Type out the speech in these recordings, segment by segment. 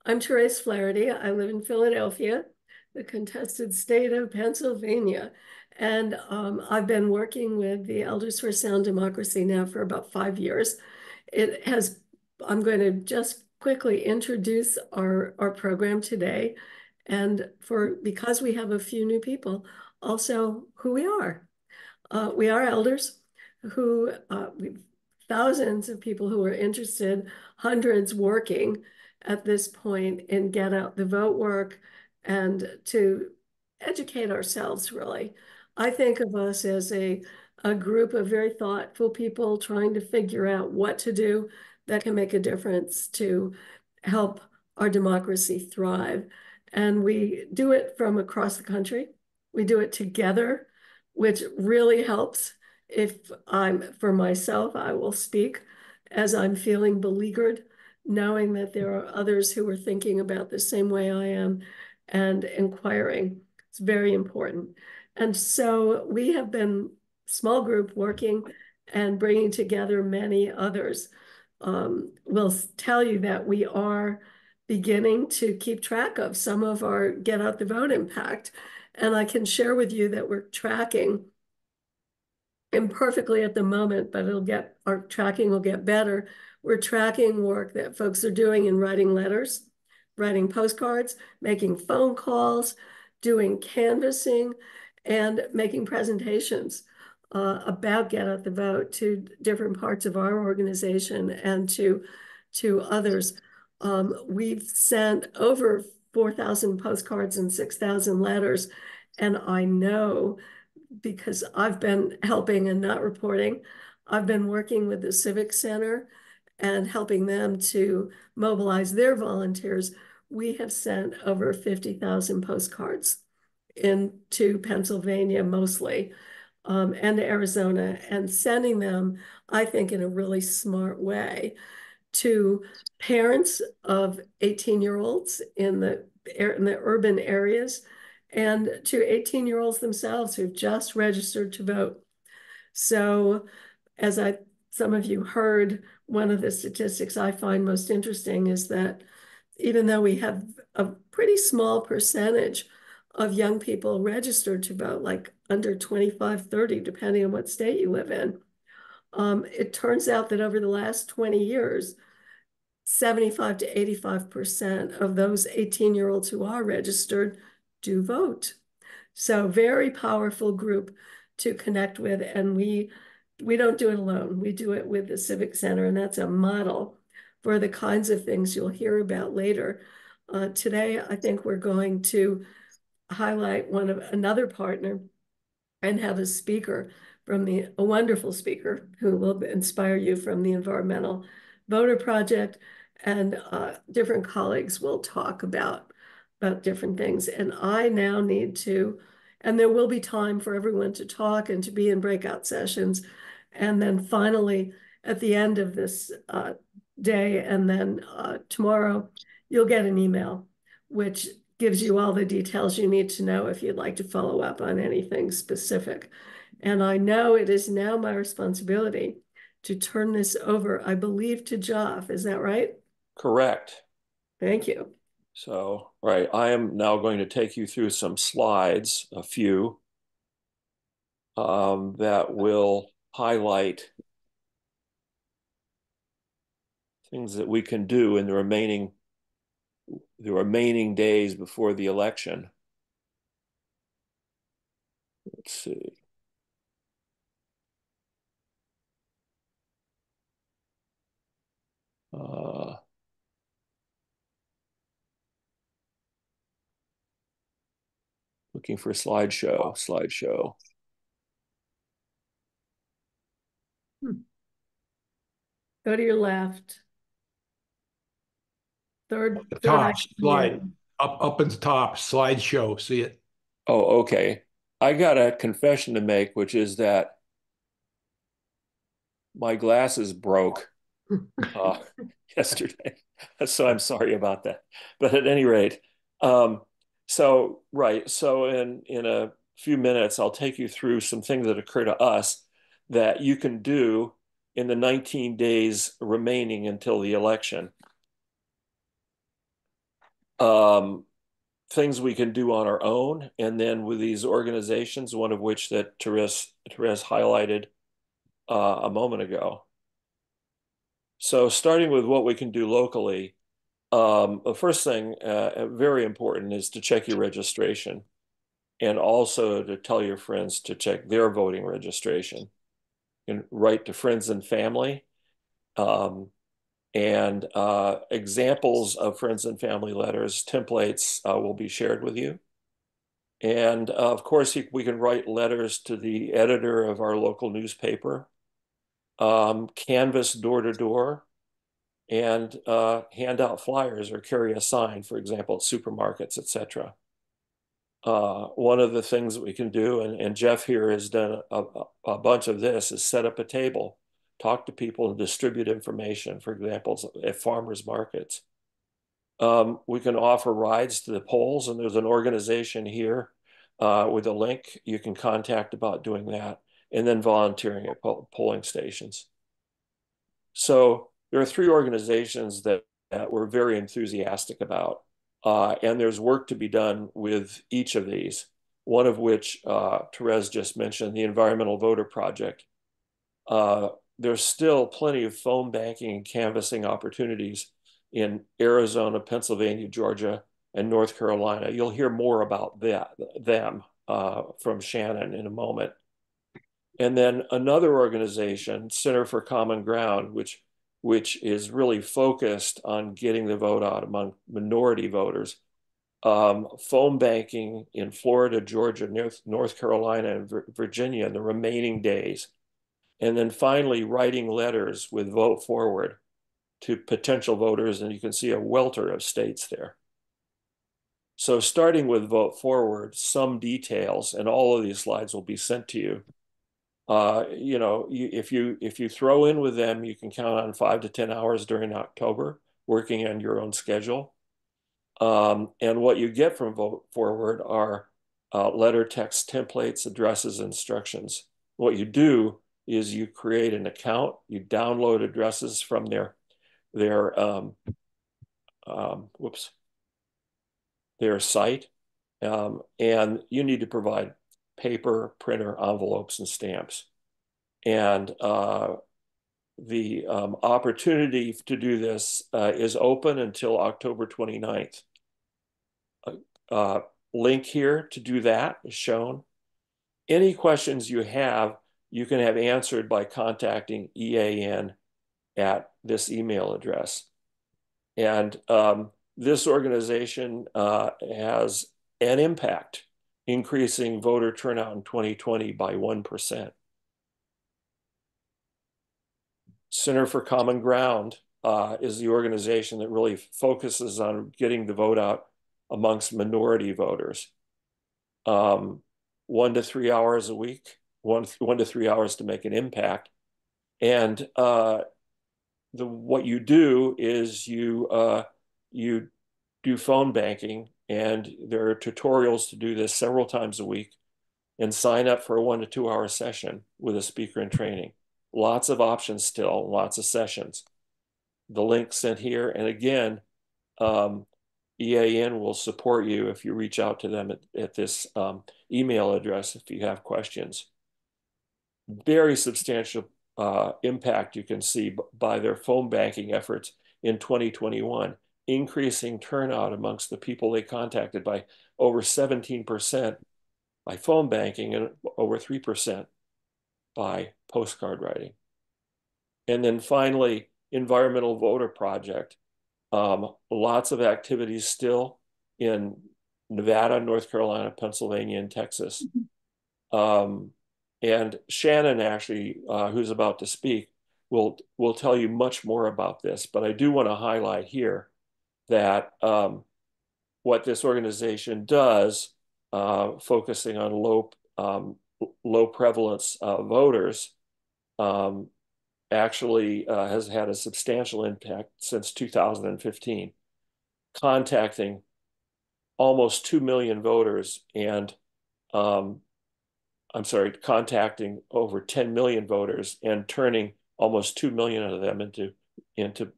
I'm Therese Flaherty. I live in Philadelphia, the contested state of Pennsylvania. And I've been working with the Elders for Sound Democracy now for about 5 years. It has, I'm going to just quickly introduce our program today. And because we have a few new people, also who we are. We are elders we've thousands of people who are interested, hundreds working at this point in get out the vote work and to educate ourselves, really. I think of us as a group of very thoughtful people trying to figure out what to do that can make a difference to help our democracy thrive. And we do it from across the country. We do it together, which really helps. If I'm for myself, I will speak as I'm feeling beleaguered, knowing that there are others who are thinking about the same way I am and inquiring. It's very important. And so we have been small group working and bringing together many others. Will tell you that we are beginning to keep track of some of our get out the vote impact. And I can share with you that we're tracking imperfectly at the moment, but our tracking will get better. We're tracking work that folks are doing in writing letters, writing postcards, making phone calls, doing canvassing, and making presentations about Get Out the Vote to different parts of our organization and to others. We've sent over 4,000 postcards and 6,000 letters, and I know because I've been helping and not reporting. I've been working with the Civic Center and helping them to mobilize their volunteers. We have sent over 50,000 postcards into Pennsylvania mostly, and to Arizona, and sending them, I think, in a really smart way to parents of 18-year-olds in the urban areas and to 18-year-olds themselves who've just registered to vote. So as some of you heard, one of the statistics I find most interesting is that even though we have a pretty small percentage of young people registered to vote, like under 25, 30, depending on what state you live in, it turns out that over the last 20 years, 75 to 85% of those 18-year-olds who are registered do vote. So very powerful group to connect with. And we don't do it alone. We do it with the Civic Center, and that's a model for the kinds of things you'll hear about later. Today, I think we're going to highlight another partner and have a speaker a wonderful speaker who will inspire you from the Environmental Voter Project, and different colleagues will talk about different things. And I now need to, and there will be time for everyone to talk and to be in breakout sessions. And then finally, at the end of this day, and then tomorrow, you'll get an email, which gives you all the details you need to know if you'd like to follow up on anything specific. And I know it is now my responsibility to turn this over, I believe, to Joff. Is that right? Correct. Thank you. So, right, I am now going to take you through some slides, a few, that will highlight things that we can do in the remaining days before the election. Let's see. Uh, Looking for slideshow. Go to your left. Third The top item slide, down. up at the top, slideshow. See it? Oh, okay. I got a confession to make, which is that my glasses broke uh, yesterday. So I'm sorry about that. But at any rate, so right. So in a few minutes, I'll take you through some things that occur to us that you can do in the 19 days remaining until the election. things we can do on our own, and then with these organizations, one of which that Therese highlighted a moment ago. So starting with what we can do locally, the first thing, very important, is to check your registration, and also to tell your friends to check their voting registration. And write to friends and family. And examples of friends and family letters, templates will be shared with you. And of course, we can write letters to the editor of our local newspaper, canvass door to door, and hand out flyers or carry a sign, for example, at supermarkets, etc. One of the things that we can do, and Jeff here has done a bunch of this, is set up a table, talk to people, and distribute information, for example, at farmers markets. We can offer rides to the polls, and there's an organization here with a link you can contact about doing that, and then volunteering at polling stations. So there are 3 organizations that we're very enthusiastic about, and there's work to be done with each of these, one of which Therese just mentioned, the Environmental Voter Project. There's still plenty of phone banking and canvassing opportunities in Arizona, Pennsylvania, Georgia, and North Carolina. You'll hear more about them from Shannon in a moment. And then another organization, Center for Common Ground, which is really focused on getting the vote out among minority voters. Phone banking in Florida, Georgia, North Carolina, and Virginia in the remaining days. And then finally, writing letters with Vote Forward to potential voters, and you can see a welter of states there. So starting with Vote Forward, some details, and all of these slides will be sent to you. If you throw in with them, you can count on 5 to 10 hours during October, working on your own schedule. And what you get from Vote Forward are letter text templates, addresses, instructions. What you do is you create an account, you download addresses from their site, and you need to provide paper, printer, envelopes, and stamps. And the opportunity to do this is open until October 29th. Link here to do that is shown. Any questions you have, you can have answered by contacting EAN at this email address. And this organization has an impact, increasing voter turnout in 2020 by 1%. Center for Common Ground is the organization that really focuses on getting the vote out amongst minority voters. 1 to 3 hours a week, 1 to 3 hours to make an impact. And what you do is you do phone banking, and there are tutorials to do this several times a week, and sign up for a 1 to 2 hour session with a speaker in training. Lots of options still, lots of sessions. The link sent here, and again, EAN will support you if you reach out to them at this email address if you have questions. Very substantial impact you can see by their phone banking efforts in 2021, increasing turnout amongst the people they contacted by over 17% by phone banking and over 3% by postcard writing. And then finally, Environmental Voter Project. Lots of activities still in Nevada, North Carolina, Pennsylvania, and Texas. And Shannon actually, who's about to speak, will tell you much more about this. But I do want to highlight here that what this organization does, focusing on low prevalence voters, actually has had a substantial impact since 2015, contacting almost 2 million voters and contacting over 10 million voters and turning almost 2 million of them into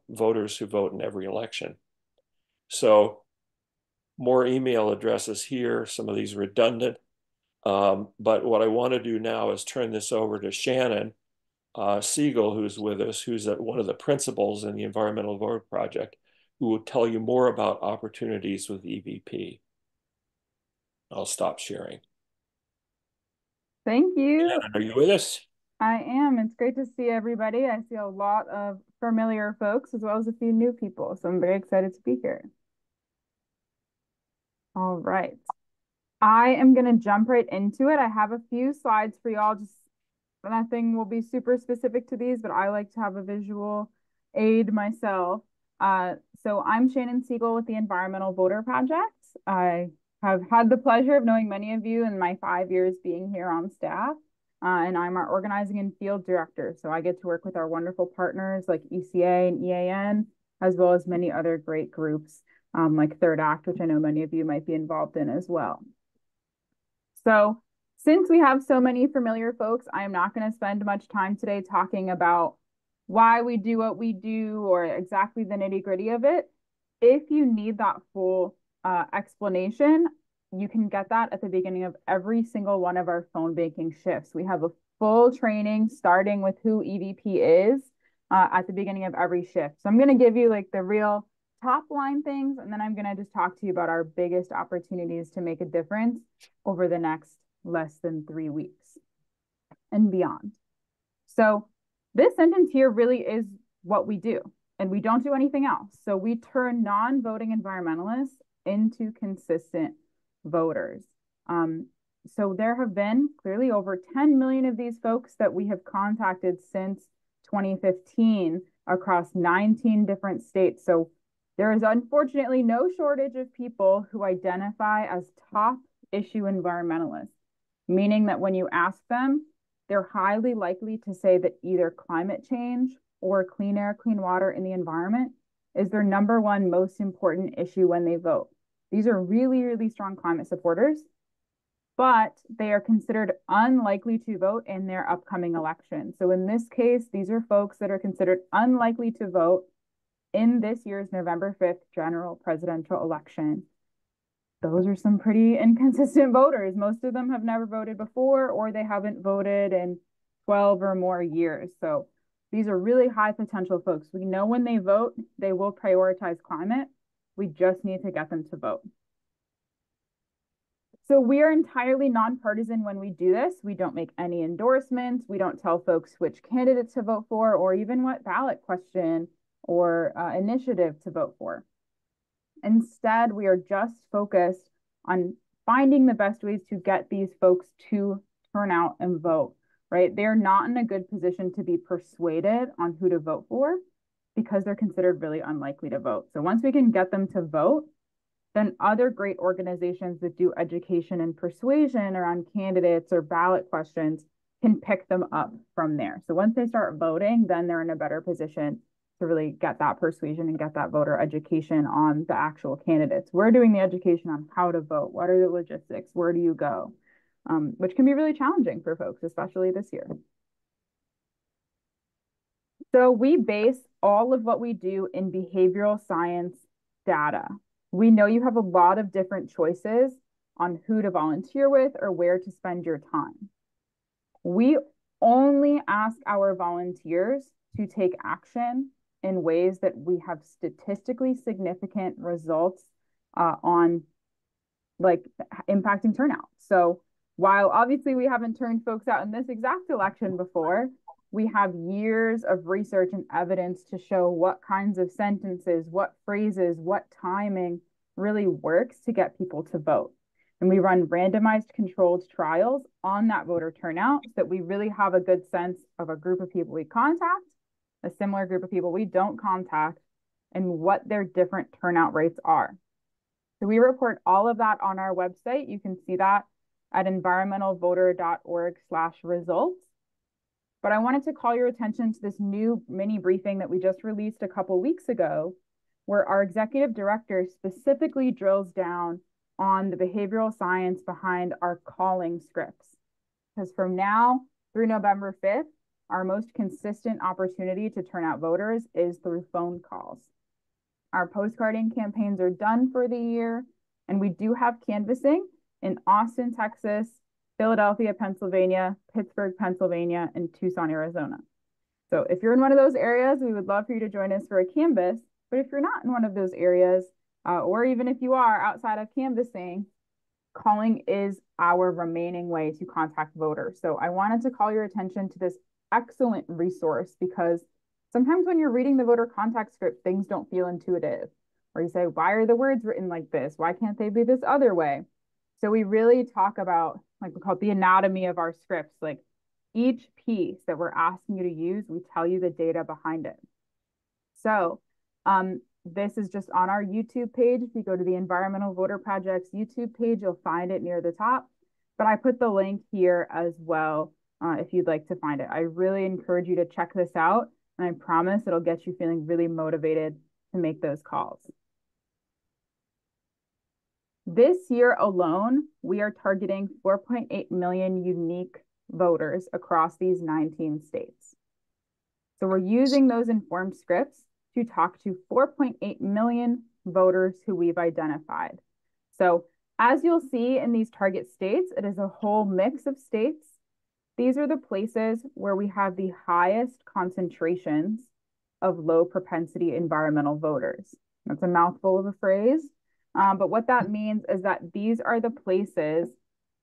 voters who vote in every election. So more email addresses here, some of these redundant. But what I want to do now is turn this over to Shannon Siegel, who's with us, who's one of the principals in the Environmental Voter Project, who will tell you more about opportunities with EVP. I'll stop sharing. Thank you. Shannon, are you with us? I am. It's great to see everybody. I see a lot of familiar folks as well as a few new people. So I'm very excited to be here. All right. I am going to jump right into it. I have a few slides for y'all. Just nothing will be super specific to these, but I like to have a visual aid myself. So I'm Shannon Siegel with the Environmental Voter Project. I have had the pleasure of knowing many of you in my 5 years being here on staff. And I'm our organizing and field director. So I get to work with our wonderful partners like ECA and EAN, as well as many other great groups like Third Act, which I know many of you might be involved in as well. So since we have so many familiar folks, I am not going to spend much time today talking about why we do what we do or exactly the nitty-gritty of it. If you need that full explanation, you can get that at the beginning of every single one of our phone banking shifts. We have a full training starting with who EVP is at the beginning of every shift. So I'm going to give you like the real top line things, and then I'm going to just talk to you about our biggest opportunities to make a difference over the next less than 3 weeks and beyond. So this sentence here really is what we do, and we don't do anything else. So we turn non-voting environmentalists into consistent voters. So there have been clearly over 10 million of these folks that we have contacted since 2015 across 19 different states. So there is unfortunately no shortage of people who identify as top issue environmentalists, meaning that when you ask them, they're highly likely to say that either climate change or clean air, clean water in the environment is their number one most important issue when they vote. These are really, really strong climate supporters, but they are considered unlikely to vote in their upcoming election. So in this case, these are folks that are considered unlikely to vote in this year's November 5th general presidential election. Those are some pretty inconsistent voters. Most of them have never voted before, or they haven't voted in 12 or more years. So these are really high potential folks. We know when they vote, they will prioritize climate. We just need to get them to vote. So we are entirely nonpartisan when we do this. We don't make any endorsements. We don't tell folks which candidates to vote for or even what ballot question or initiative to vote for. Instead, we are just focused on finding the best ways to get these folks to turn out and vote, right? They're not in a good position to be persuaded on who to vote for because they're considered really unlikely to vote. So once we can get them to vote, then other great organizations that do education and persuasion around candidates or ballot questions can pick them up from there. So once they start voting, then they're in a better position to really get that persuasion and get that voter education on the actual candidates. We're doing the education on how to vote. What are the logistics? Where do you go? Which can be really challenging for folks, especially this year. So we base all of what we do in behavioral science data. We know you have a lot of different choices on who to volunteer with or where to spend your time. We only ask our volunteers to take action in ways that we have statistically significant results on like impacting turnout. So while obviously we haven't turned folks out in this exact election before, we have years of research and evidence to show what kinds of sentences, what phrases, what timing really works to get people to vote. And we run randomized controlled trials on that voter turnout so that we really have a good sense of a group of people we contact, a similar group of people we don't contact, and what their different turnout rates are. So we report all of that on our website. You can see that at environmentalvoter.org/results. But I wanted to call your attention to this new mini briefing that we just released a couple weeks ago, where our executive director specifically drills down on the behavioral science behind our calling scripts. Because from now through November 5th, our most consistent opportunity to turn out voters is through phone calls. our postcarding campaigns are done for the year, and we do have canvassing in Austin, Texas, Philadelphia, Pennsylvania, Pittsburgh, Pennsylvania, and Tucson, Arizona. So if you're in one of those areas, we would love for you to join us for a canvas. But if you're not in one of those areas, or even if you are outside of canvassing, calling is our remaining way to contact voters. So I wanted to call your attention to this excellent resource, because sometimes when you're reading the voter contact script, things don't feel intuitive. Or you say, why are the words written like this? Why can't they be this other way? So we really talk about, like we call it the anatomy of our scripts. Like each piece that we're asking you to use, we tell you the data behind it. So this is just on our YouTube page. If you go to the Environmental Voter Project's YouTube page, you'll find it near the top. But I put the link here as well if you'd like to find it. I really encourage you to check this out, and I promise it'll get you feeling really motivated to make those calls. This year alone, we are targeting 4.8 million unique voters across these 19 states. So we're using those informed scripts to talk to 4.8 million voters who we've identified. So as you'll see in these target states, it is a whole mix of states. These are the places where we have the highest concentrations of low propensity environmental voters. That's a mouthful of a phrase, but what that means is that these are the places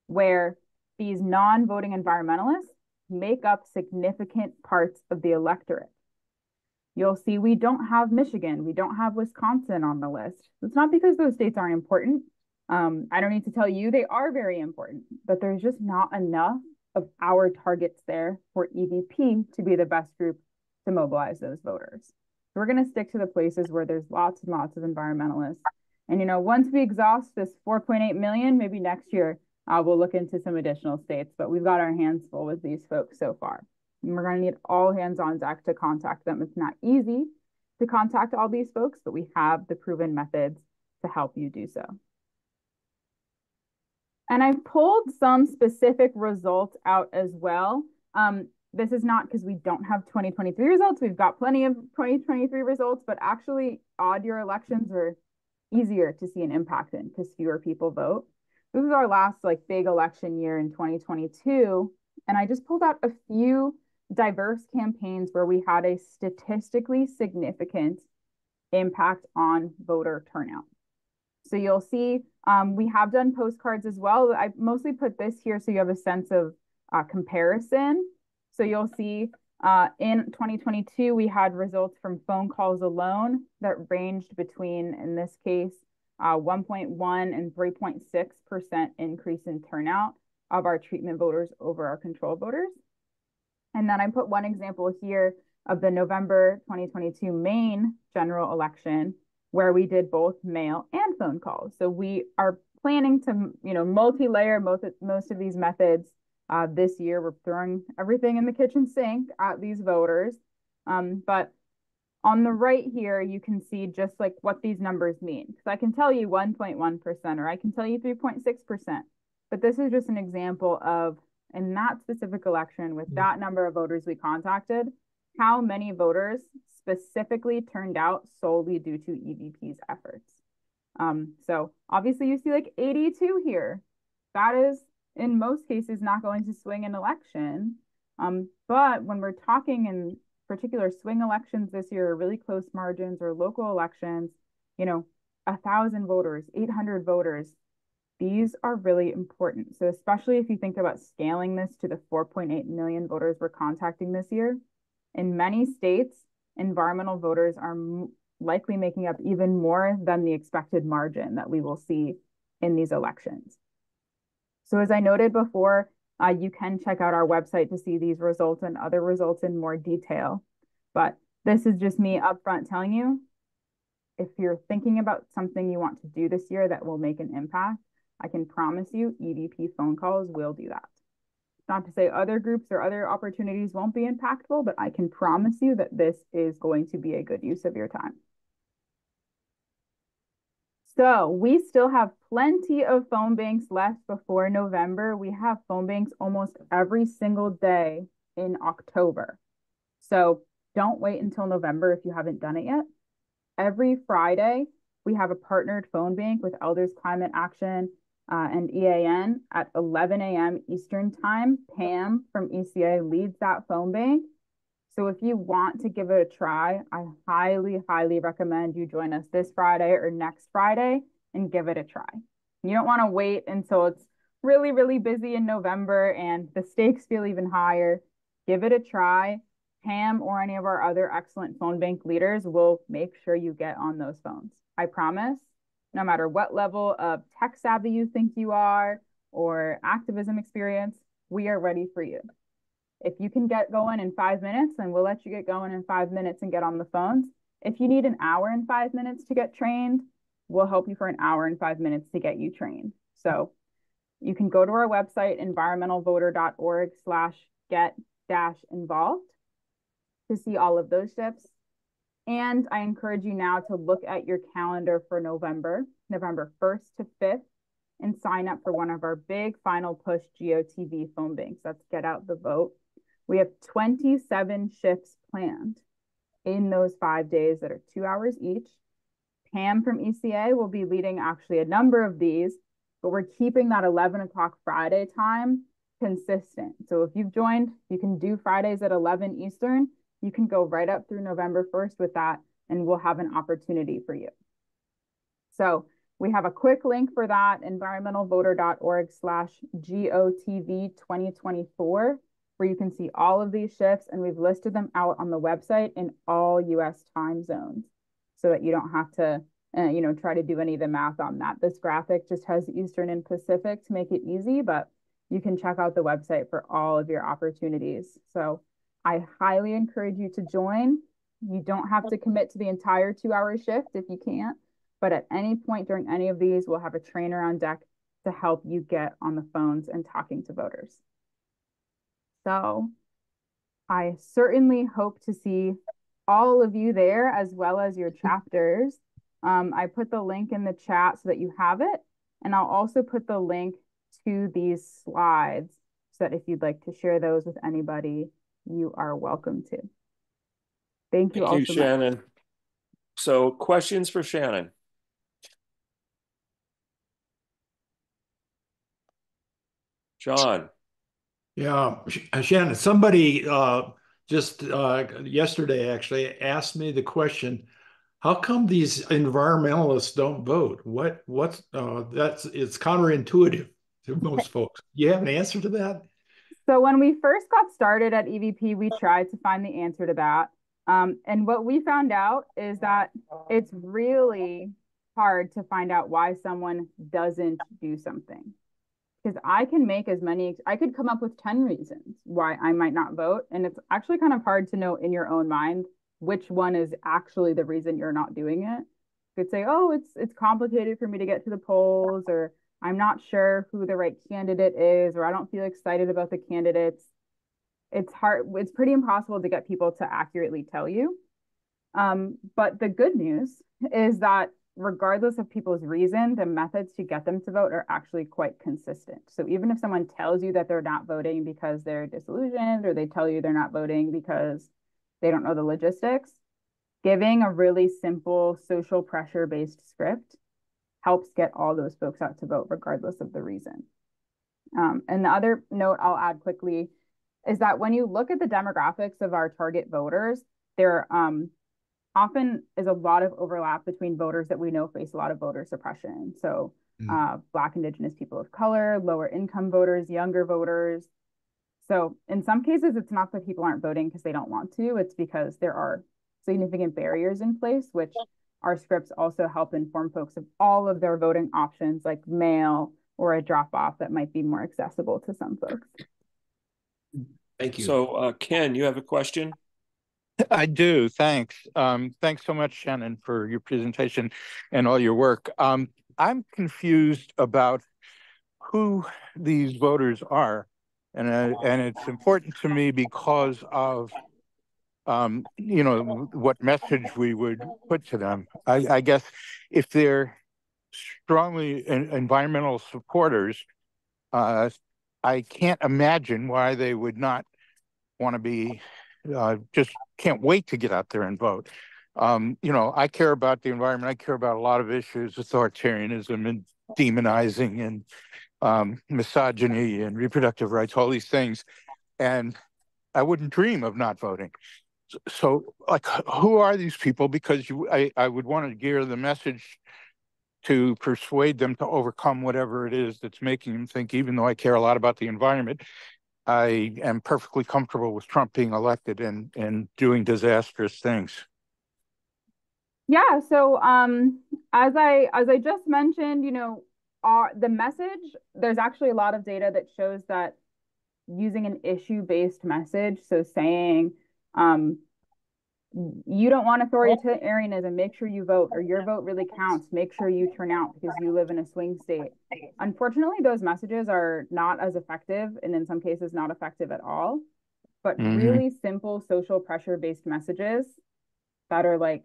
where these non-voting environmentalists make up significant parts of the electorate. You'll see we don't have Michigan, we don't have Wisconsin on the list. It's not because those states aren't important. I don't need to tell you they are very important, but there's just not enough of our targets there for EVP to be the best group to mobilize those voters. So we're going to stick to the places where there's lots and lots of environmentalists. And, you know, once we exhaust this 4.8 million, maybe next year, we'll look into some additional states, but we've got our hands full with these folks so far. And we're going to need all hands on deck to contact them. It's not easy to contact all these folks, but we have the proven methods to help you do so. And I've pulled some specific results out as well. This is not because we don't have 2023 results. We've got plenty of 2023 results, but actually odd year elections are easier to see an impact in because fewer people vote. This is our last like big election year in 2022. And I just pulled out a few diverse campaigns where we had a statistically significant impact on voter turnout. So you'll see we have done postcards as well. I mostly put this here so you have a sense of comparison. So you'll see in 2022, we had results from phone calls alone that ranged between, in this case, 1.1 and 3.6% increase in turnout of our treatment voters over our control voters. And then I put one example here of the November 2022 Maine general election, where we did both mail and phone calls. So we are planning to, you know, multi-layer most of these methods this year. We're throwing everything in the kitchen sink at these voters. But on the right here, you can see just like what these numbers mean. Because I can tell you 1.1% or I can tell you 3.6%. But this is just an example of, in that specific election, with that number of voters we contacted, how many voters specifically turned out solely due to EVP's efforts. So obviously you see like 82 here. That is, in most cases, not going to swing an election. But when we're talking in particular swing elections this year, or really close margins or local elections, you know, 1,000 voters, 800 voters, these are really important. So especially if you think about scaling this to the 4.8 million voters we're contacting this year, in many states, environmental voters are likely making up even more than the expected margin that we will see in these elections. So as I noted before, you can check out our website to see these results and other results in more detail. But this is just me upfront telling you, if you're thinking about something you want to do this year that will make an impact, I can promise you EVP phone calls will do that. Not to say other groups or other opportunities won't be impactful, but I can promise you that this is going to be a good use of your time. So we still have plenty of phone banks left before November. We have phone banks almost every single day in October. So don't wait until November if you haven't done it yet. every Friday, we have a partnered phone bank with Elders Climate Action and EAN at 11 a.m. Eastern Time. Pam from ECA leads that phone bank. So if you want to give it a try, I highly, highly recommend you join us this Friday or next Friday and give it a try. You don't want to wait until it's really, really busy in November and the stakes feel even higher. Give it a try. Pam or any of our other excellent phone bank leaders will make sure you get on those phones. I promise, no matter what level of tech savvy you think you are or activism experience, we are ready for you. If you can get going in 5 minutes, then we'll let you get going in 5 minutes and get on the phones. If you need an hour and 5 minutes to get trained, we'll help you for an hour and 5 minutes to get you trained. So you can go to our website, environmentalvoter.org/get-involved to see all of those shifts. And I encourage you now to look at your calendar for November 1st to 5th, and sign up for one of our big final push GOTV phone banks. That's Get Out the Vote. We have 27 shifts planned in those 5 days that are 2 hours each. Pam from ECA will be leading actually a number of these, but we're keeping that 11 o'clock Friday time consistent. So if you've joined, you can do Fridays at 11 Eastern. You can go right up through November 1st with that, and we'll have an opportunity for you. So we have a quick link for that, environmentalvoter.org/GOTV2024, where you can see all of these shifts, and we've listed them out on the website in all US time zones so that you don't have to try to do any of the math on that. This graphic just has Eastern and Pacific to make it easy, but you can check out the website for all of your opportunities. So I highly encourage you to join. You don't have to commit to the entire 2-hour shift if you can't, but at any point during any of these, we'll have a trainer on deck to help you get on the phones and talking to voters. So I certainly hope to see all of you there, as well as your chapters. I put the link in the chat so that you have it, and I'll also put the link to these slides so that if you'd like to share those with anybody, you are welcome to. Thank you all so much. Shannon. So questions for Shannon? John. Yeah, Shannon, somebody just yesterday actually asked me the question, how come these environmentalists don't vote? It's counterintuitive to most folks. You have an answer to that? So when we first got started at EVP, we tried to find the answer to that. And what we found out is that it's really hard to find out why someone doesn't do something. Because I could come up with 10 reasons why I might not vote. And it's actually kind of hard to know in your own mind which one is actually the reason you're not doing it. You could say, oh, it's complicated for me to get to the polls, or I'm not sure who the right candidate is, or I don't feel excited about the candidates. It's hard. It's pretty impossible to get people to accurately tell you. But the good news is that regardless of people's reason, the methods to get them to vote are actually quite consistent. So even if someone tells you that they're not voting because they're disillusioned, or they tell you they're not voting because they don't know the logistics, giving a really simple social pressure-based script helps get all those folks out to vote regardless of the reason. And the other note I'll add quickly is that when you look at the demographics of our target voters, there often is a lot of overlap between voters that we know face a lot of voter suppression. So Black, Indigenous people of color, lower income voters, younger voters. So in some cases, it's not that people aren't voting because they don't want to, it's because there are significant barriers in place, which our scripts also help inform folks of all of their voting options, like mail or a drop-off that might be more accessible to some folks. Thank you. So Ken, you have a question? I do. Thanks. Thanks so much, Shannon, for your presentation and all your work. I'm confused about who these voters are, and it's important to me because of what message we would put to them. I guess if they're strongly environmental supporters, I can't imagine why they would not want to be just can't wait to get out there and vote. You know, I care about the environment. I care about a lot of issues, authoritarianism and demonizing and misogyny and reproductive rights, all these things. And I wouldn't dream of not voting. So like, who are these people? Because I would want to gear the message to persuade them to overcome whatever it is that's making them think, even though I care a lot about the environment, I am perfectly comfortable with Trump being elected and doing disastrous things. Yeah, so as I just mentioned, you know, the message, there's actually a lot of data that shows that using an issue-based message, so saying you don't want authoritarianism, make sure you vote, or your vote really counts, make sure you turn out because you live in a swing state. Unfortunately, those messages are not as effective, and in some cases not effective at all. But really simple social pressure-based messages that are like,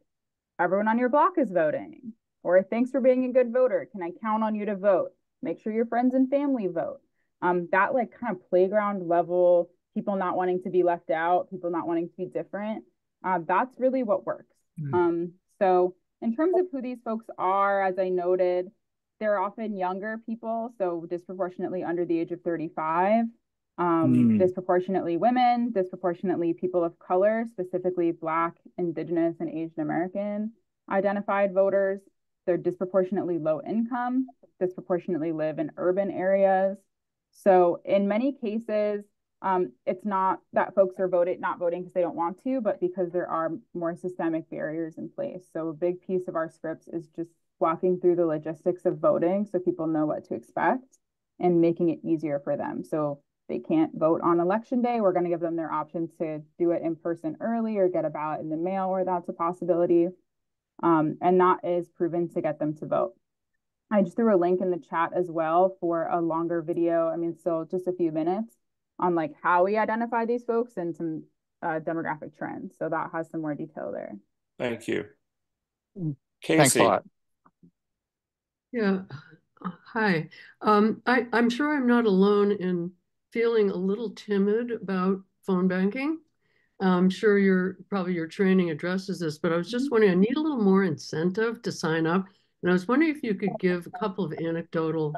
everyone on your block is voting, or thanks for being a good voter, can I count on you to vote, make sure your friends and family vote. That like kind of playground level, people not wanting to be left out, people not wanting to be different, that's really what works. So in terms of who these folks are, as I noted, they're often younger people, so disproportionately under the age of 35, disproportionately women, disproportionately people of color, specifically Black, Indigenous, and Asian American identified voters. They're disproportionately low income, disproportionately live in urban areas. So in many cases, it's not that folks are not voting because they don't want to, but because there are more systemic barriers in place. So a big piece of our scripts is just walking through the logistics of voting so people know what to expect and making it easier for them. So they can't vote on election day, we're going to give them their option to do it in person early or get a ballot in the mail where that's a possibility. And that is proven to get them to vote. I just threw a link in the chat as well for a longer video. I mean, so just a few minutes on like how we identify these folks and some demographic trends. So that has some more detail there. Thank you. Casey. Thanks a lot. Yeah. Hi. I'm sure I'm not alone in feeling a little timid about phone banking. I'm sure your training addresses this, but I was just wondering, I need a little more incentive to sign up. And I was wondering if you could give a couple of anecdotal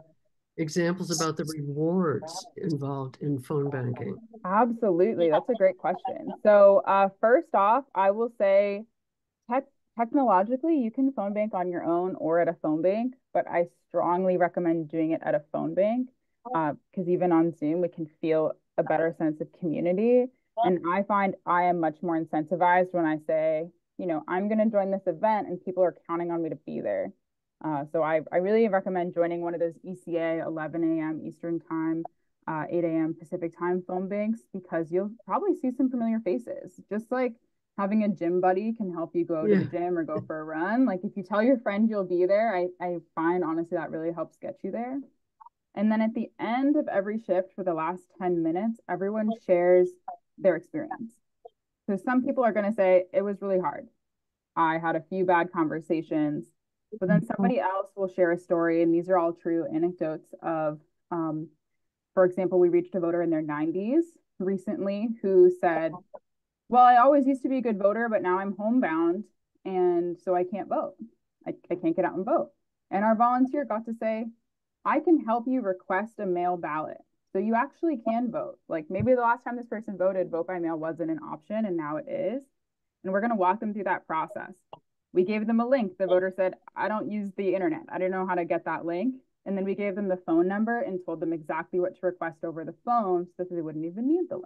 examples about the rewards involved in phone banking. Absolutely. That's a great question. So first off, I will say technologically, you can phone bank on your own or at a phone bank, but I strongly recommend doing it at a phone bank because even on Zoom, we can feel a better sense of community. And I find I am much more incentivized when I say, you know, I'm going to join this event and people are counting on me to be there. So I really recommend joining one of those ECA 11 a.m. Eastern time, 8 a.m. Pacific time phone banks because you'll probably see some familiar faces. Just like having a gym buddy can help you go to the gym or go for a run. Like if you tell your friend you'll be there, I find honestly that really helps get you there. And then at the end of every shift for the last 10 minutes, everyone shares their experience. So some people are going to say, it was really hard. I had a few bad conversations, but then somebody else will share a story. And these are all true anecdotes of, for example, we reached a voter in their 90s recently who said, well, I always used to be a good voter, but now I'm homebound. And so I can't vote. I can't get out and vote. And our volunteer got to say, I can help you request a mail ballot. So you actually can vote. Like maybe the last time this person voted, vote by mail wasn't an option and now it is. And we're going to walk them through that process. We gave them a link. The voter said, I don't use the internet. I don't know how to get that link. And then we gave them the phone number and told them exactly what to request over the phone so that they wouldn't even need the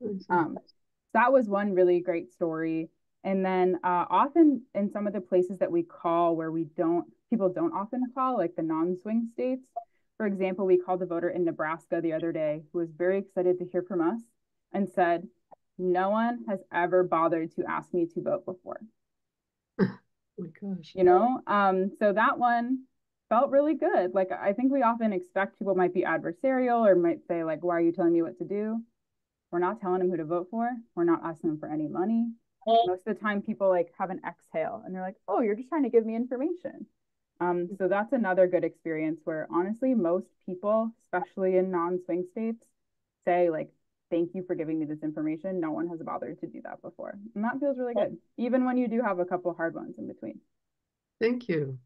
link. That was one really great story. And then often in some of the places that we call where people don't often call, like the non-swing states. For example, we called a voter in Nebraska the other day who was very excited to hear from us and said, no one has ever bothered to ask me to vote before. Oh my gosh. You know, so that one felt really good. Like, I think we often expect people might be adversarial or might say like, why are you telling me what to do? We're not telling them who to vote for. We're not asking them for any money. Most of the time people like have an exhale and they're like, oh, you're just trying to give me information. So that's another good experience where honestly, most people, especially in non-swing states, say like, thank you for giving me this information. No one has bothered to do that before. And that feels really good, even when you do have a couple hard ones in between. Thank you.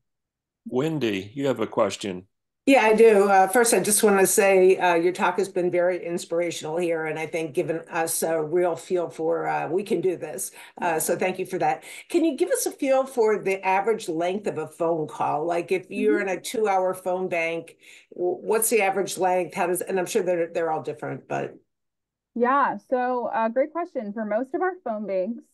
Wendy, you have a question. Yeah, I do. First, I just want to say your talk has been very inspirational here, and I think given us a real feel for we can do this. So thank you for that. Can you give us a feel for the average length of a phone call? Like if you're in a 2-hour phone bank, what's the average length? How does, and I'm sure they're all different, but. Yeah, so great question. For most of our phone banks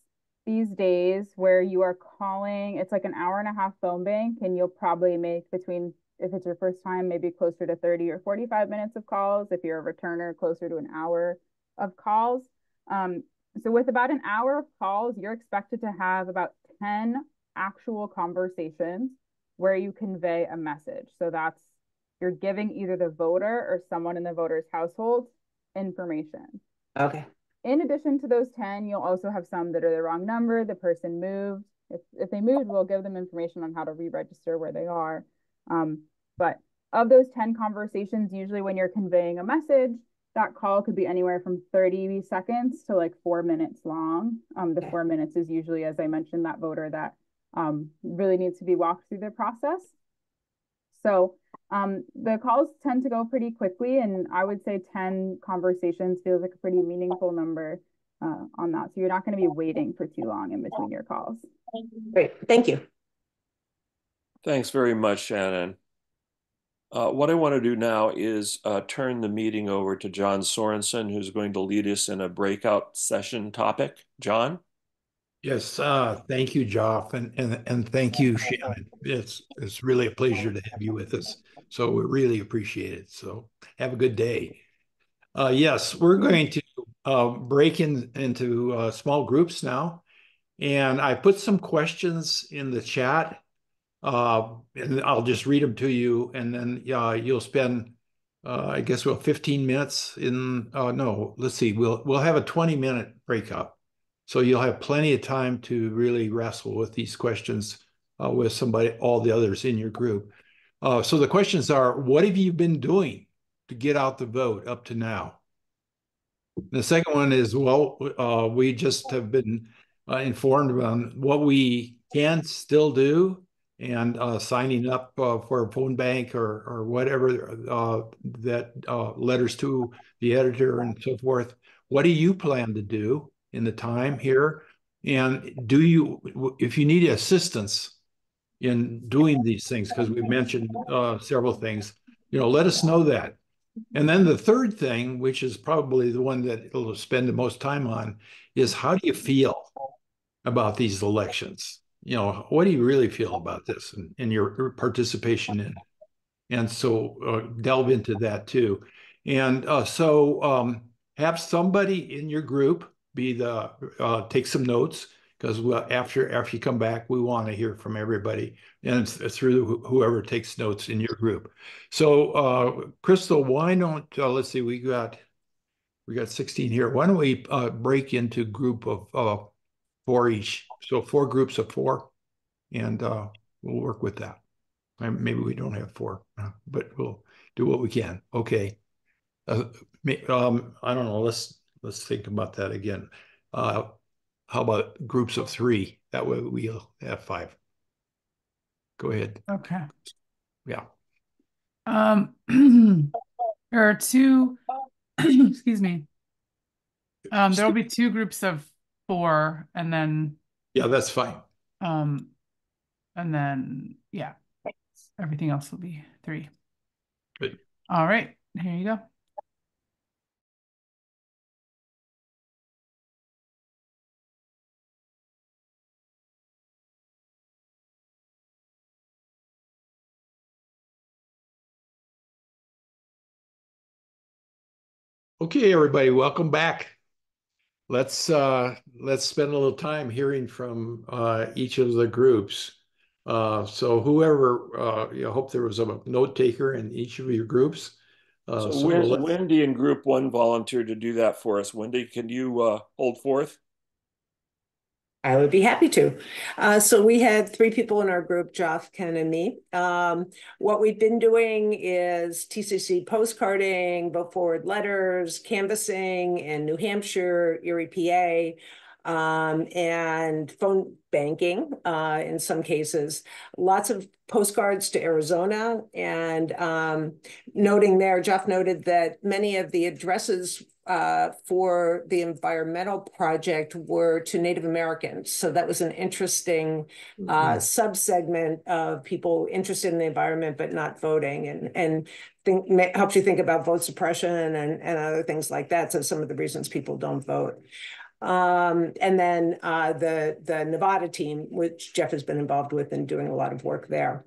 these days, where you are calling, it's like an hour and a half phone bank, and you'll probably make between, if it's your first time, maybe closer to 30 or 45 minutes of calls. If you're a returner, closer to an hour of calls. So with about an hour of calls, you're expected to have about 10 actual conversations where you convey a message. So that's, you're giving either the voter or someone in the voter's household information. Okay. In addition to those 10, you'll also have some that are the wrong number, the person moved. If they moved, we'll give them information on how to re-register where they are. But of those 10 conversations, usually when you're conveying a message, that call could be anywhere from 30 seconds to like 4 minutes long. The 4 minutes is usually, as I mentioned, that voter that really needs to be walked through the process. So the calls tend to go pretty quickly, and I would say 10 conversations feels like a pretty meaningful number on that. So you're not going to be waiting for too long in between your calls. Great. Thank you. Thanks very much, Shannon. What I want to do now is turn the meeting over to John Sorensen, who's going to lead us in a breakout session topic. John? Yes, thank you, Joff, and thank you, Shannon. It's really a pleasure to have you with us. So we really appreciate it. So have a good day. Yes, we're going to break into small groups now. And I put some questions in the chat. And I'll just read them to you, and then you'll spend, I guess, 15 minutes in. No, let's see. We'll have a 20-minute breakup, so you'll have plenty of time to really wrestle with these questions with somebody, all the others in your group. So the questions are: what have you been doing to get out the vote up to now? The second one is, well, we just have been informed on what we can still do, and signing up for a phone bank or whatever that letters to the editor and so forth. What do you plan to do in the time here? And do you, if you need assistance in doing these things, because we mentioned several things, let us know that. And then the third thing, which is probably the one that it'll spend the most time on, is how do you feel about these elections? What do you really feel about this and your participation in it? And so delve into that too. And so have somebody in your group be take some notes, because after you come back, we want to hear from everybody, and it's through whoever takes notes in your group. So Crystal, why don't let's see, we got 16 here. Why don't we break into group of 4 each? So 4 groups of 4, and we'll work with that. Maybe we don't have 4, but we'll do what we can. Okay. I don't know. Let's think about that again. How about groups of 3? That way we'll have 5. Go ahead. Okay. Yeah. There are 2, excuse me. There will be 2 groups of 4, and then yeah, that's fine. And then yeah, everything else will be 3. Good. All right, here you go. Okay, everybody, welcome back. Let's spend a little time hearing from each of the groups. So whoever, I hope there was a note taker in each of your groups. So Wendy in group 1 volunteered to do that for us. Wendy, can you hold forth? I would be happy to. So we had 3 people in our group, Joff, Ken, and me. What we've been doing is TCC postcarding, vote forward letters, canvassing in New Hampshire, Erie, PA, and phone banking in some cases. Lots of postcards to Arizona, and noting there, Jeff noted that many of the addresses for the environmental project were to Native Americans. So that was an interesting subsegment of people interested in the environment but not voting, and helps you think about vote suppression and other things like that. So some of the reasons people don't vote. And then the Nevada team, which Jeff has been involved with and doing a lot of work there.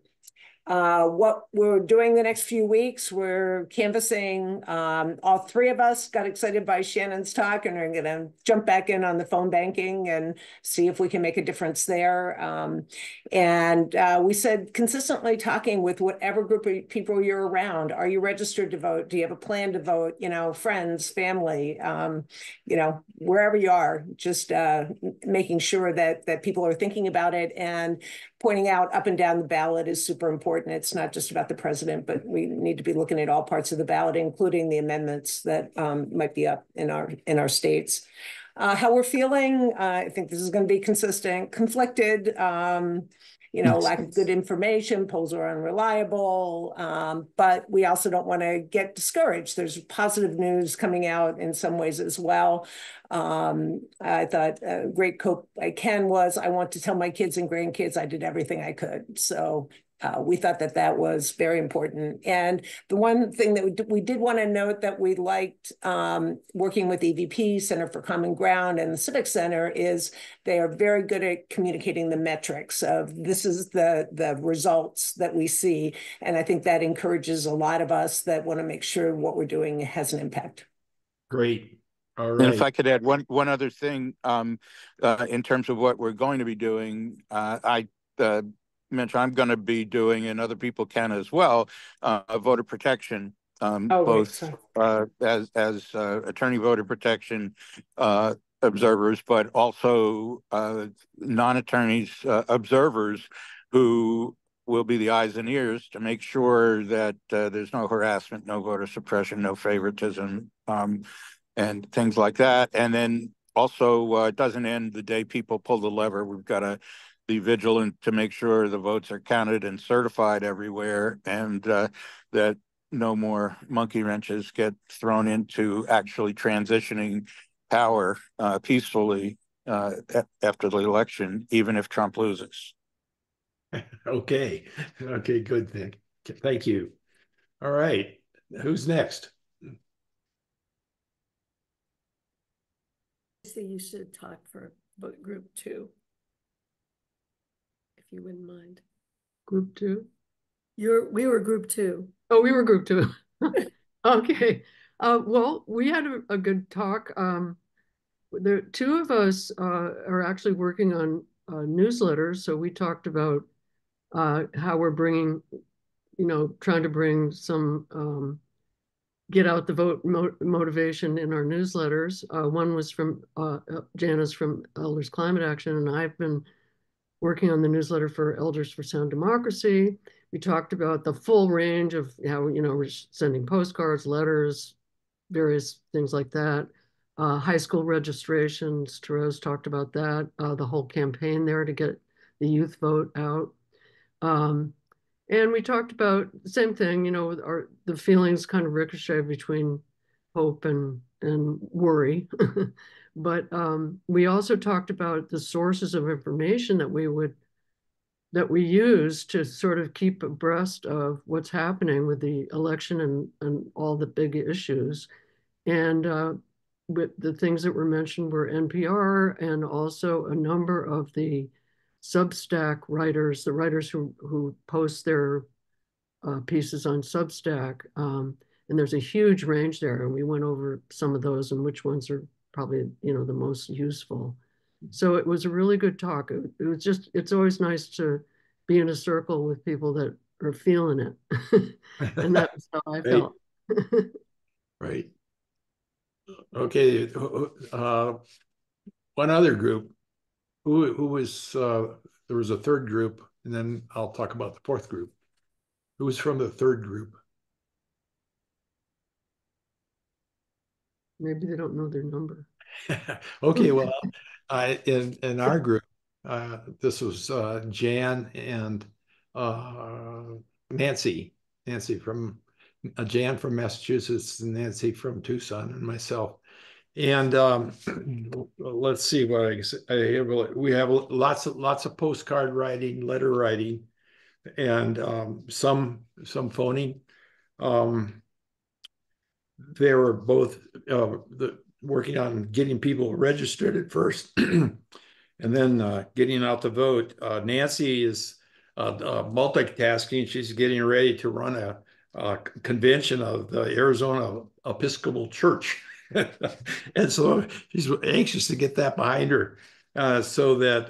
What we're doing the next few weeks, we're canvassing. All 3 of us got excited by Shannon's talk, and we're going to jump back in on the phone banking and see if we can make a difference there. And we said consistently talking with whatever group of people you're around. Are you registered to vote? Do you have a plan to vote? You know, friends, family, you know, wherever you are, just making sure that people are thinking about it, and pointing out up and down the ballot is super important. It's not just about the president, but we need to be looking at all parts of the ballot, including the amendments that might be up in our states. How we're feeling, I think this is going to be consistent, conflicted, you know, lack of good information, polls are unreliable, but we also don't want to get discouraged. There's positive news coming out in some ways as well. I thought a great quote by Ken was, I want to tell my kids and grandkids I did everything I could. So we thought that was very important. And the one thing that we did want to note that we liked working with EVP, Center for Common Ground, and the Civic Center is they are very good at communicating the metrics of this is the results that we see. And I think that encourages a lot of us that want to make sure what we're doing has an impact. Great. All And if right. I could add one other thing, in terms of what we're going to be doing, I mentioned I'm going to be doing, and other people can as well, voter protection, both as attorney voter protection observers, but also non-attorneys observers who will be the eyes and ears to make sure that there's no harassment, no voter suppression, no favoritism, and things like that. And then also it doesn't end the day people pull the lever. We've got to be vigilant to make sure the votes are counted and certified everywhere, and that no more monkey wrenches get thrown into actually transitioning power peacefully after the election, even if Trump loses. Okay. Okay, good thing. Thank you. All right. Who's next? So you should talk for group 2. If you wouldn't mind. Group 2? We were group 2. Oh, we were group 2. Okay. Well, we had a good talk. The 2 of us are actually working on newsletters. So we talked about how we're bringing, you know, trying to bring some get out the vote motivation in our newsletters. One was from Janice from Elders Climate Action, and I've been working on the newsletter for Elders for Sound Democracy. We talked about the full range of how, you know, we're sending postcards, letters, various things like that. High school registrations, Therese talked about that, the whole campaign there to get the youth vote out. And we talked about the same thing, you know, the feelings kind of ricochet between hope and worry. But we also talked about the sources of information that we use to sort of keep abreast of what's happening with the election and all the big issues. And with the things that were mentioned were NPR and also a number of the Substack writers, the writers who post their pieces on Substack. And there's a huge range there. And we went over some of those and which ones are probably, you know, the most useful. So it was a really good talk. It was just, it's always nice to be in a circle with people that are feeling it. And that's how I felt. Right. Okay. One other group. Who was, there was a third group, and then I'll talk about the fourth group. Who was from the third group? Maybe they don't know their number. Okay, well, in our group, this was Jan and Nancy from Jan from Massachusetts, and Nancy from Tucson, and myself. And let's see what I say. We have lots of postcard writing, letter writing, and some phoning. They were both working on getting people registered at first, and then getting out the vote. Nancy is multitasking. She's getting ready to run a convention of the Arizona Episcopal Church. And so she's anxious to get that behind her, so that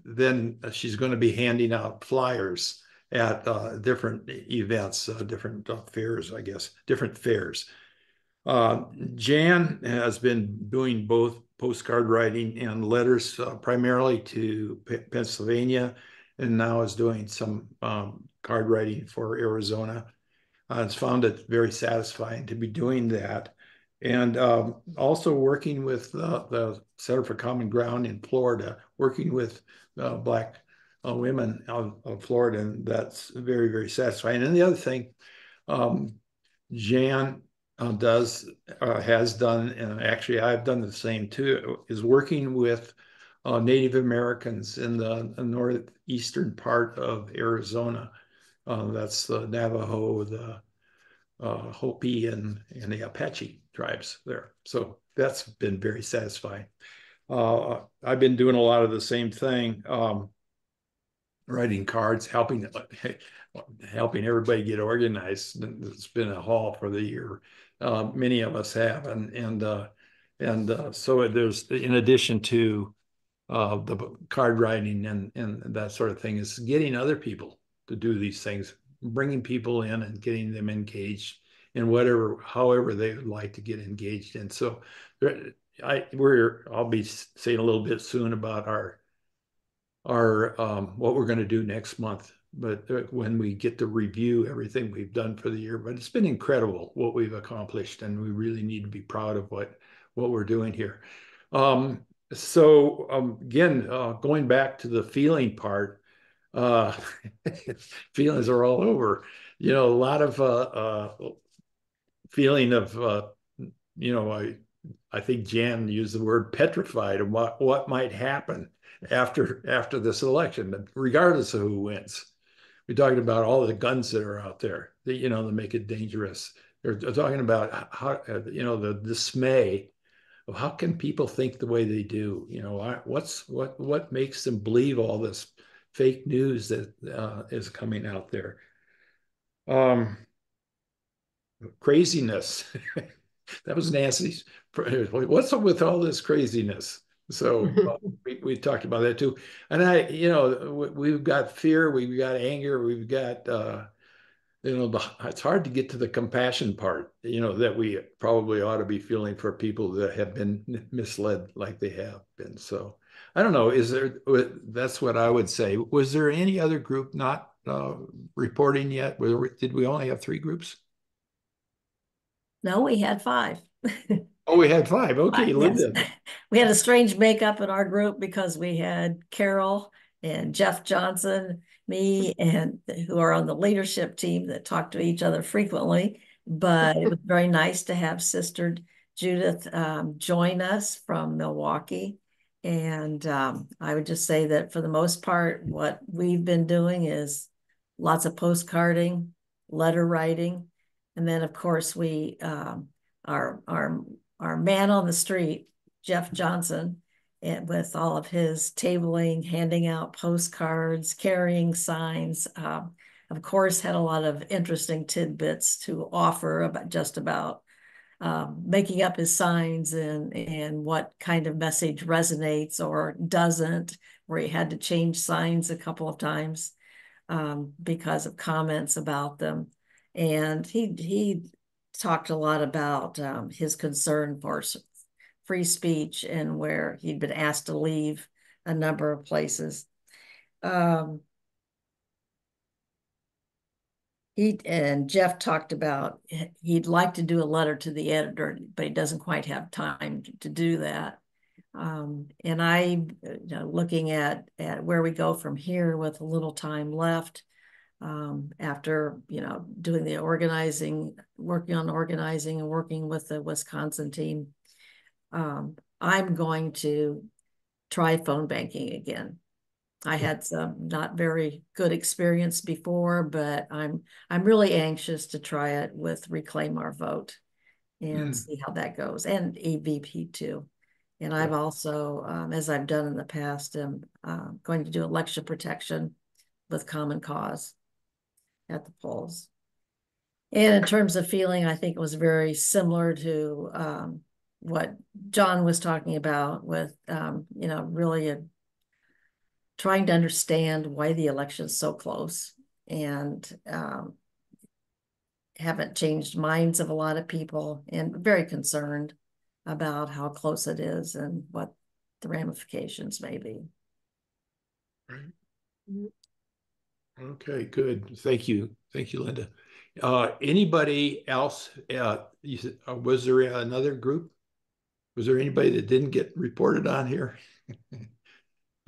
then she's going to be handing out flyers at different events, different fairs, I guess, different fairs. Jan has been doing both postcard writing and letters, primarily to Pennsylvania, and now is doing some card writing for Arizona. Has found it very satisfying to be doing that. And also working with the Center for Common Ground in Florida, working with Black women of Florida, and that's very, very satisfying. And the other thing Jan has done, and actually I've done the same too, is working with Native Americans in the northeastern part of Arizona. That's the Navajo, the Hopi, and the Apache tribes there. So that's been very satisfying. I've been doing a lot of the same thing, writing cards, helping everybody get organized. It's been a haul for the year. Many of us have, and so there's, in addition to the card writing and that sort of thing, is getting other people to do these things, bringing people in and getting them engaged in however they would like to get engaged in. So I'll be saying a little bit soon about our what we're going to do next month, but when we get to review everything we've done for the year. But it's been incredible what we've accomplished, and we really need to be proud of what we're doing here. So again, going back to the feeling part, feelings are all over. A lot of feeling of I think Jan used the word petrified of what might happen after this election, regardless of who wins. We're talking about all the guns that are out there that make it dangerous. They're talking about how the dismay of how can people think the way they do. What makes them believe all this fake news that is coming out there. Craziness. That was Nancy's. What's up with all this craziness? So we talked about that too. And we've got fear, we've got anger, we've got it's hard to get to the compassion part, that we probably ought to be feeling for people that have been misled like they have been. So I don't know, that's what I would say. Was there any other group not reporting yet? Did we only have 3 groups? No, we had 5. Oh, we had 5. Okay, Linda. Yes. We had a strange makeup in our group because we had Carol and Jeff Johnson, me, and who are on the leadership team that talk to each other frequently. But it was very nice to have Sister Judith join us from Milwaukee. And I would just say that for the most part, what we've been doing is lots of postcarding, letter writing. And then, of course, we our man on the street, Jeff Johnson, and with all of his tabling, handing out postcards, carrying signs, of course, had a lot of interesting tidbits to offer about making up his signs and what kind of message resonates or doesn't, where he had to change signs a couple of times because of comments about them. And he talked a lot about his concern for free speech, and where he'd been asked to leave a number of places. Jeff talked about he'd like to do a letter to the editor, but he doesn't quite have time to do that. And I, looking at where we go from here with a little time left, after doing the organizing, working on organizing and working with the Wisconsin team, I'm going to try phone banking again. I had some not very good experience before, but I'm really anxious to try it with Reclaim Our Vote and see how that goes, and EVP too. And I've also, as I've done in the past, am going to do election protection with Common Cause at the polls. And in terms of feeling, I think it was very similar to what John was talking about with, really trying to understand why the election is so close, and haven't changed minds of a lot of people, and very concerned about how close it is and what the ramifications may be. Right. Okay, good. Thank you. Thank you, Linda. Anybody else? Was there another group? Was there anybody that didn't get reported on here?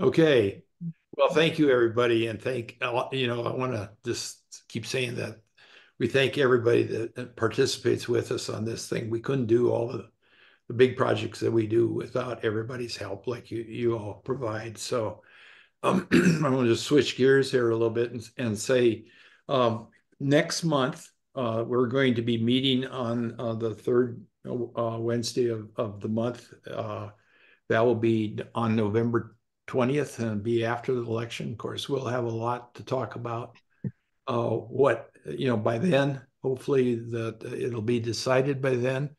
Okay. Well, thank you, everybody. And I want to just keep saying that we thank everybody that participates with us on this thing. We couldn't do all the big projects that we do without everybody's help like you all provide. So I'm going to just switch gears here a little bit and say next month, we're going to be meeting on the third Wednesday of the month. That will be on November 20th and be after the election. Of course, we'll have a lot to talk about. By then, hopefully that it'll be decided by then.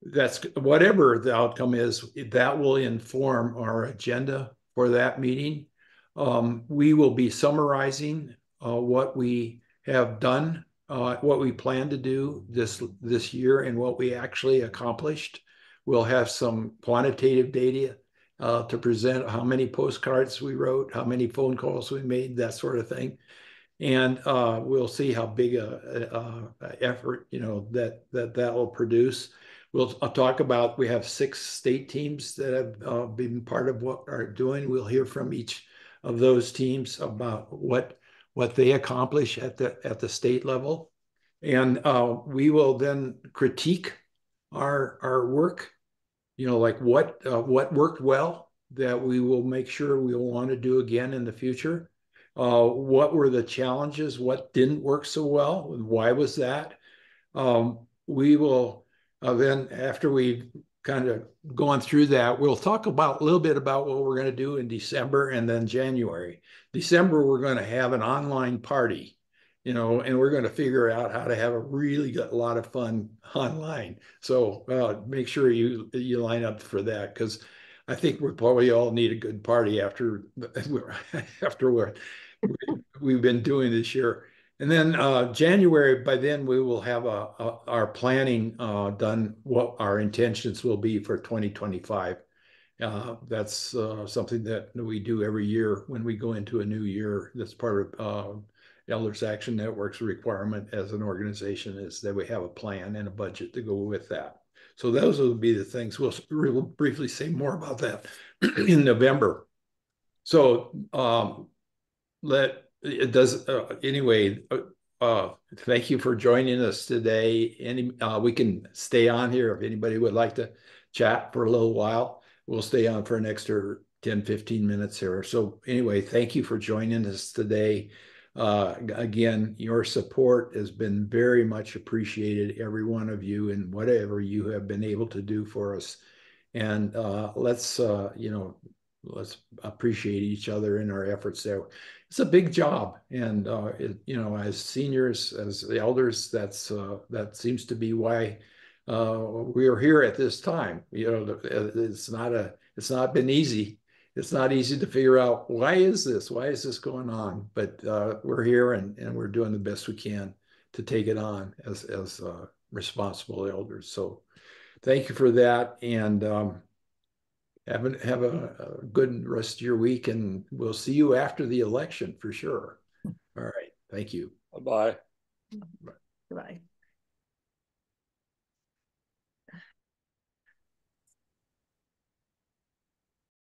That's whatever the outcome is, that will inform our agenda for that meeting. We will be summarizing what we have done, what we plan to do this year, and what we actually accomplished. We'll have some quantitative data to present, how many postcards we wrote, how many phone calls we made, that sort of thing. And we'll see how big a effort that will produce. I'll talk about, we have 6 state teams that have been part of what are doing. We'll hear from each of those teams about what they accomplish at the state level. And we will then critique our work, like what worked well that we will make sure we will want to do again in the future. What were the challenges? What didn't work so well? And why was that? We will then, after we've kind of gone through that, we'll talk about a little bit about what we're going to do in December and then January. December, we're going to have an online party, and we're going to figure out how to have a lot of fun online. So make sure you line up for that, because I think we probably all need a good party after we've been doing this year. And then January, by then we will have our planning done, what our intentions will be for 2025. That's something that we do every year when we go into a new year. That's part of Elders Action Network's requirement as an organization, is that we have a plan and a budget to go with that. So those will be the things. We'll briefly say more about that in November. So thank you for joining us today. We can stay on here if anybody would like to chat for a little while. We'll stay on for an extra 10-15 minutes here. So anyway, thank you for joining us today. Again, your support has been very much appreciated, every one of you, and whatever you have been able to do for us. And let's appreciate each other in our efforts there. It's a big job, and as seniors, as the elders, that seems to be why we are here at this time. It's not been easy. It's not easy to figure out why is this going on, but we're here and we're doing the best we can to take it on as responsible elders. So thank you for that. And Have a good rest of your week, and we'll see you after the election for sure. All right. Thank you. Bye-bye. Goodbye.